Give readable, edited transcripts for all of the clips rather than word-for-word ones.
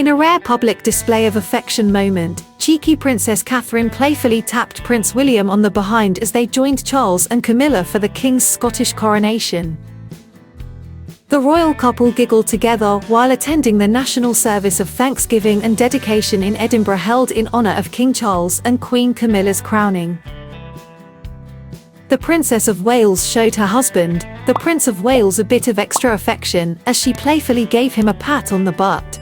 In a rare public display of affection moment, cheeky Princess Catherine playfully tapped Prince William on the behind as they joined Charles and Camilla for the King's Scottish coronation. The royal couple giggled together while attending the national service of thanksgiving and dedication in Edinburgh held in honour of King Charles and Queen Camilla's crowning. The Princess of Wales showed her husband, the Prince of Wales, a bit of extra affection as she playfully gave him a pat on the butt.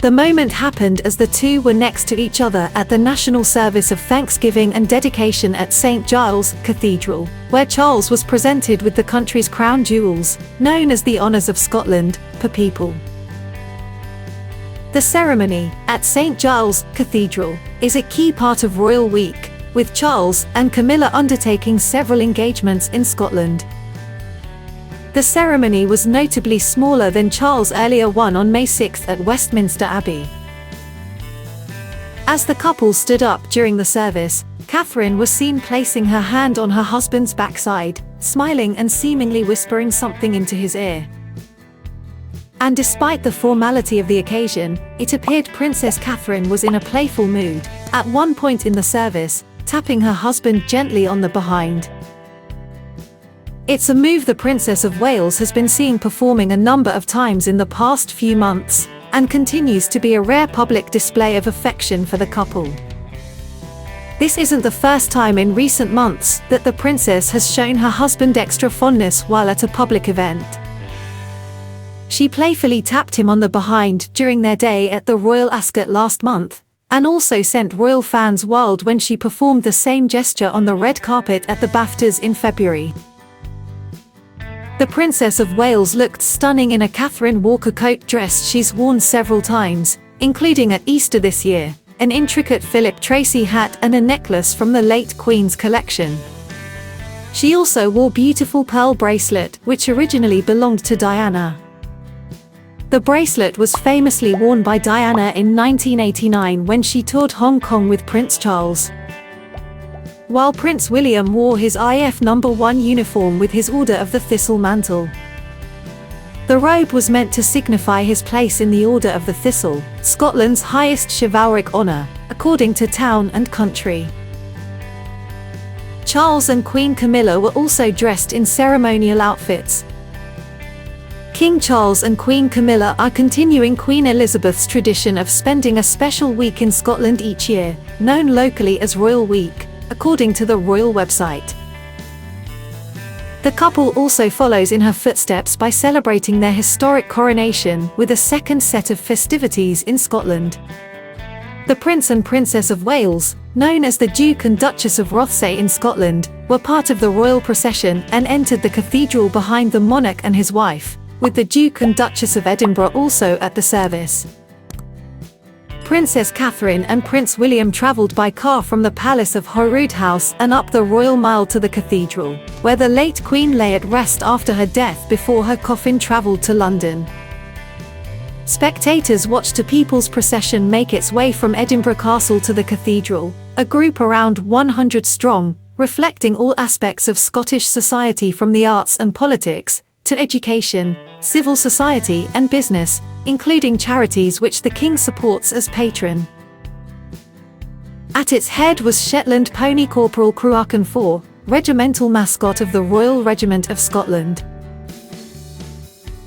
The moment happened as the two were next to each other at the national service of thanksgiving and dedication at St. Giles Cathedral, where Charles was presented with the country's crown jewels, known as the Honours of Scotland, per people. The ceremony, at St. Giles Cathedral, is a key part of Royal Week, with Charles and Camilla undertaking several engagements in Scotland. The ceremony was notably smaller than Charles' earlier one on May 6 at Westminster Abbey. As the couple stood up during the service, Catherine was seen placing her hand on her husband's backside, smiling and seemingly whispering something into his ear. And despite the formality of the occasion, it appeared Princess Catherine was in a playful mood, at one point in the service, tapping her husband gently on the behind. It's a move the Princess of Wales has been seen performing a number of times in the past few months, and continues to be a rare public display of affection for the couple. This isn't the first time in recent months that the princess has shown her husband extra fondness while at a public event. She playfully tapped him on the behind during their day at the Royal Ascot last month, and also sent royal fans wild when she performed the same gesture on the red carpet at the BAFTAs in February. The Princess of Wales looked stunning in a Catherine Walker coat dress she's worn several times, including at Easter this year, an intricate Philip Tracy hat and a necklace from the late Queen's collection. She also wore beautiful pearl bracelet which originally belonged to Diana. The bracelet was famously worn by Diana in 1989 when she toured Hong Kong with Prince Charles, while Prince William wore his IF No. 1 uniform with his Order of the Thistle mantle. The robe was meant to signify his place in the Order of the Thistle, Scotland's highest chivalric honour, according to Town and Country. Charles and Queen Camilla were also dressed in ceremonial outfits. King Charles and Queen Camilla are continuing Queen Elizabeth's tradition of spending a special week in Scotland each year, known locally as Royal Week, according to the royal website. The couple also follows in her footsteps by celebrating their historic coronation with a second set of festivities in Scotland. The Prince and Princess of Wales, known as the Duke and Duchess of Rothesay in Scotland, were part of the royal procession and entered the cathedral behind the monarch and his wife, with the Duke and Duchess of Edinburgh also at the service. Princess Catherine and Prince William travelled by car from the Palace of Holyrood House and up the Royal Mile to the cathedral, where the late Queen lay at rest after her death before her coffin travelled to London. Spectators watched a people's procession make its way from Edinburgh Castle to the cathedral, a group around 100 strong, reflecting all aspects of Scottish society from the arts and politics, to education, civil society and business, including charities which the King supports as patron. At its head was Shetland Pony Corporal Cruachan IV, regimental mascot of the Royal Regiment of Scotland.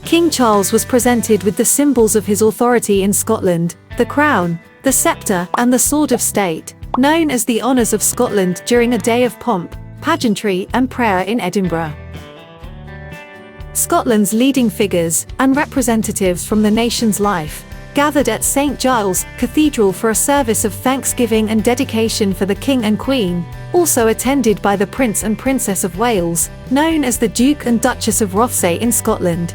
King Charles was presented with the symbols of his authority in Scotland, the crown, the sceptre and the sword of state, known as the Honours of Scotland, during a day of pomp, pageantry and prayer in Edinburgh. Scotland's leading figures and representatives from the nation's life gathered at St. Giles Cathedral for a service of thanksgiving and dedication for the King and Queen, also attended by the Prince and Princess of Wales, known as the Duke and Duchess of Rothesay in Scotland.